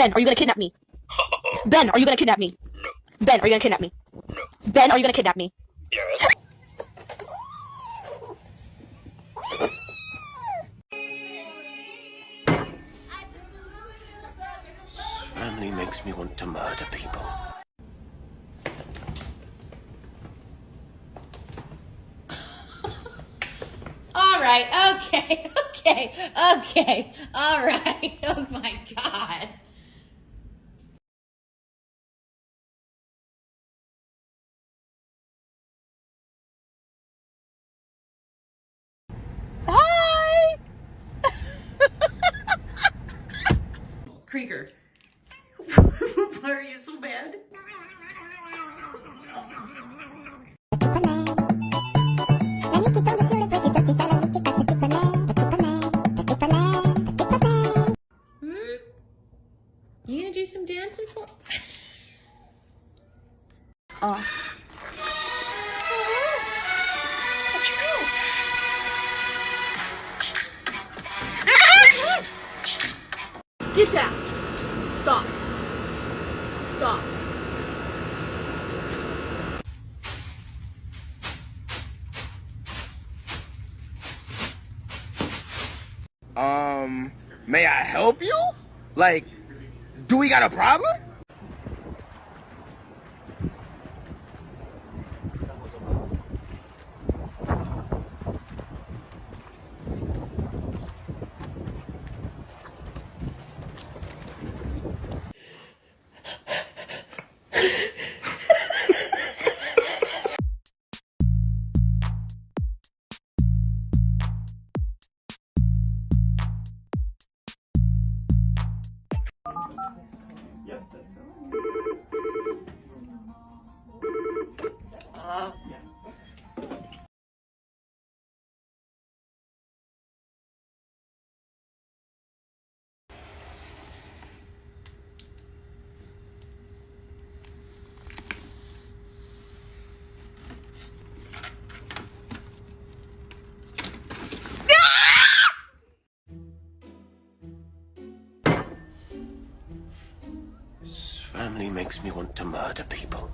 Ben, are you gonna kidnap me? Ben, are you gonna kidnap me? No. Ben, are you gonna kidnap me? No. Ben, are you gonna kidnap me? Yes. Family makes me want to murder people. All right, okay, all right. Oh my God. Hi! Krieger. Why are you so mad? You gonna do some dancing for? Oh. Get down. Stop. Stop. May I help you? Like, do we got a problem? This family makes me want to murder people.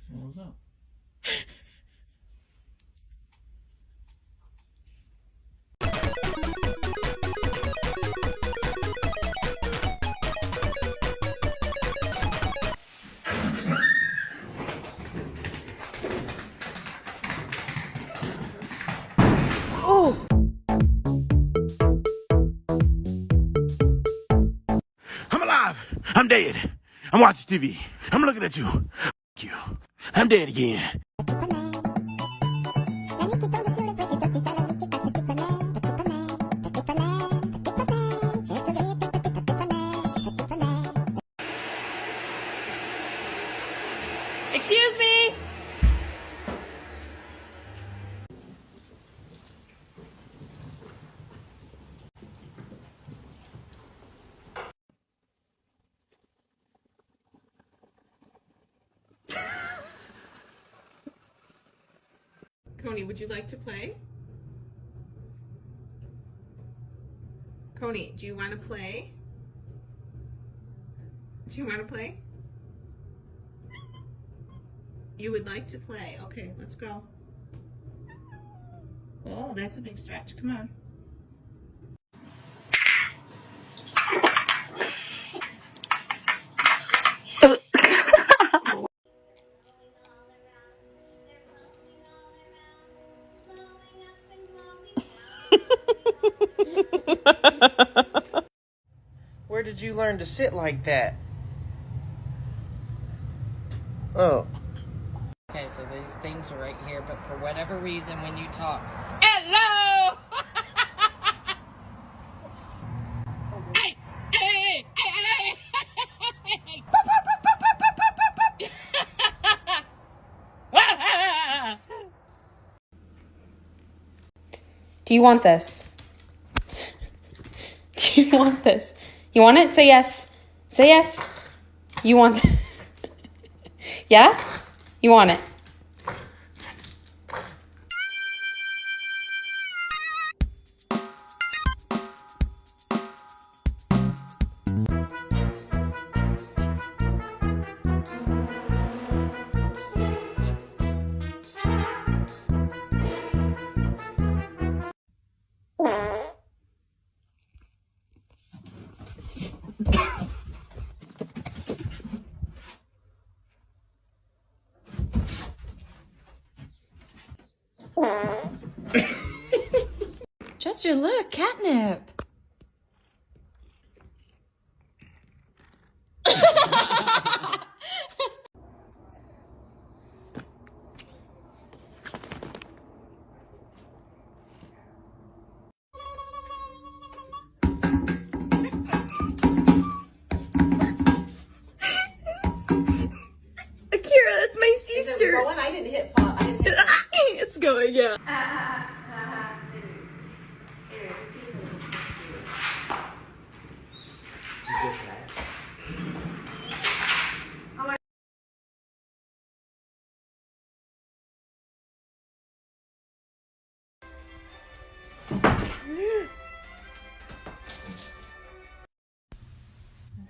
What was that? I'm alive. I'm dead. I'm watching TV. I'm looking at you. F you. I'm dead again. Excuse me. Coney, would you like to play? Coney, do you want to play? Do you want to play? You would like to play. Okay, let's go. Oh, that's a big stretch. Come on. Where did you learn to sit like that? Oh. Okay, so these things are right here, but for whatever reason, when you talk, hello! Hey! Hey! Hey! Hey! Do you want this? Do you want this? You want it? Say yes. Say yes. You want Yeah? You want it? Chester, look, catnip. Akira, that's my sister. I didn't hit pop. I didn't hit It's going, yeah.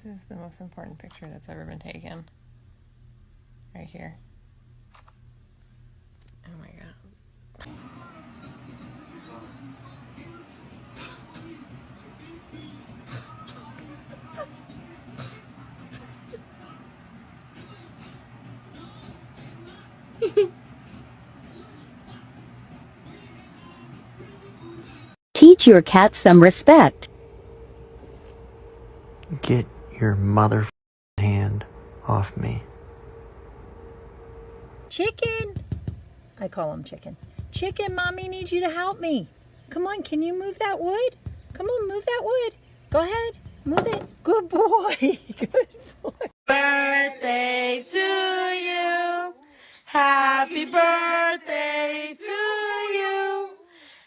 This is the most important picture that's ever been taken. Right here. Oh my god. Teach your cat some respect. Get your mother hand off me. Chicken! I call him Chicken. Chicken, Mommy needs you to help me. Come on, can you move that wood? Come on, move that wood. Go ahead, move it. Good boy. Good boy. Birthday to you. Happy birthday to you.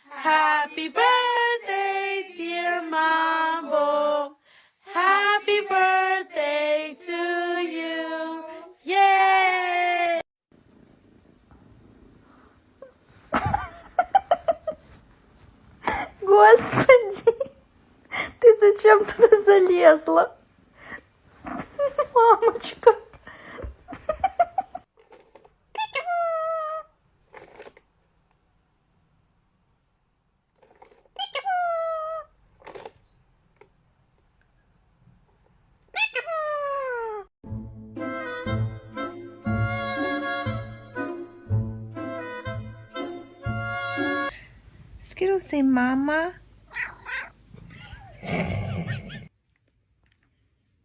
Happy birthday, dear Mambo. Happy birthday to you. Yay! Господи, ты зачем туда залезла? Мамочка. Skittle, say mama.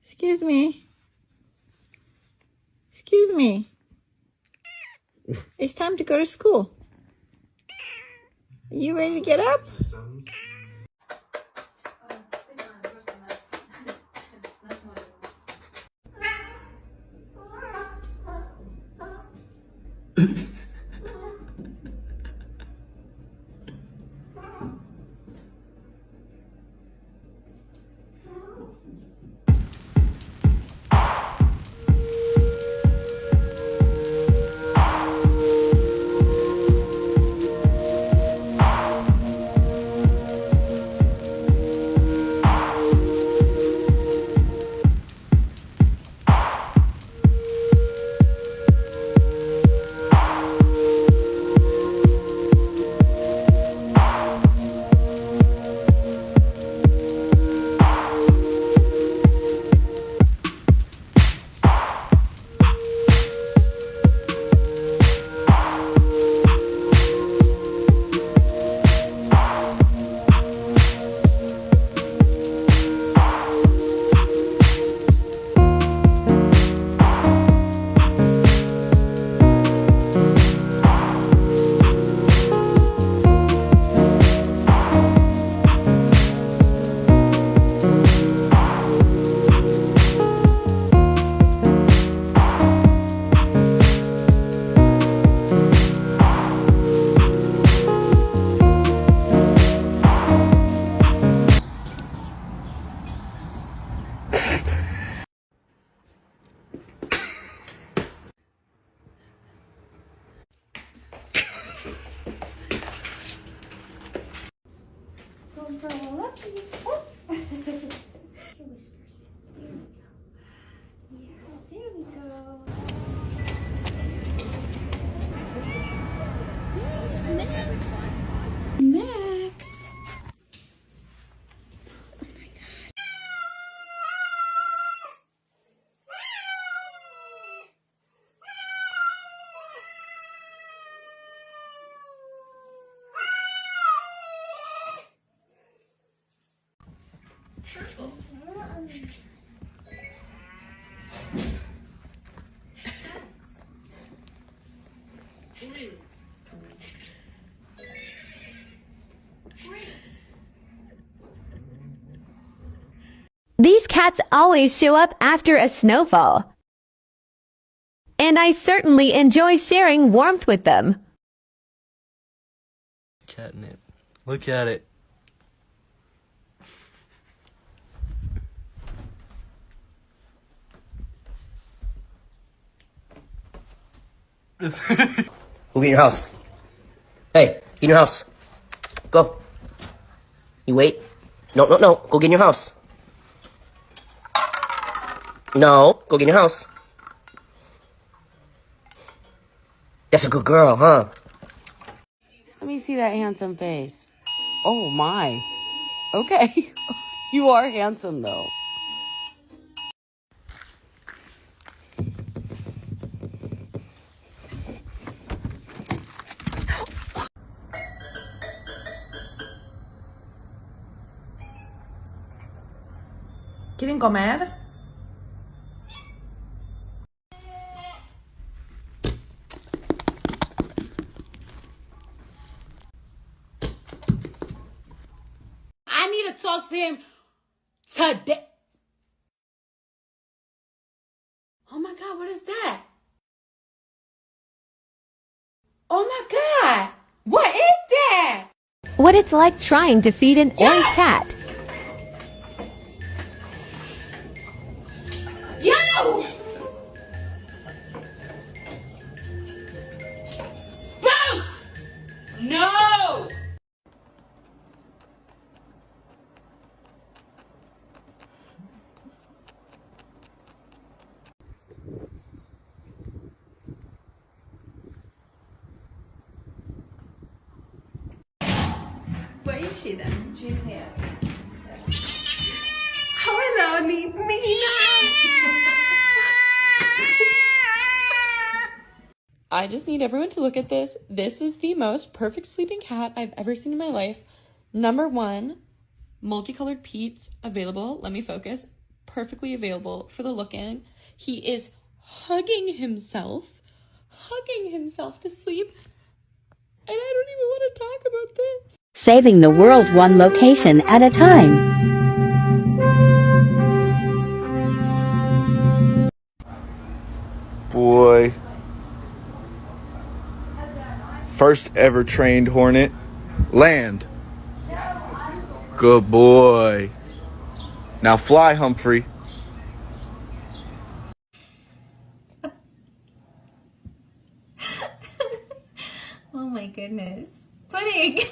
Excuse me. Excuse me. It's time to go to school. Are you ready to get up? These cats always show up after a snowfall. And I certainly enjoy sharing warmth with them. Catnip. Look at it. Go get in your house. Hey, get in your house. Go. You wait. No. Go get in your house. No, go get in your house. That's a good girl, huh? Let me see that handsome face. Oh my. Okay. You are handsome though. ¿Quieren comer? I need to talk to him today. Oh my God, what is that? Oh my God, what is that? What it's like trying to feed an orange cat. Yo! Boat! No! Where is she then? She's here. Hello, Mina. I just need everyone to look at this. This is the most perfect sleeping cat I've ever seen in my life. Number one, multicolored Pete's available. Let me focus. Perfectly available for the look-in. He is hugging himself to sleep. And I don't even want to talk about this. Saving the world one location at a time. Boy. First ever trained hornet. Land. Good boy. Now fly, Humphrey. Oh my goodness. Funny.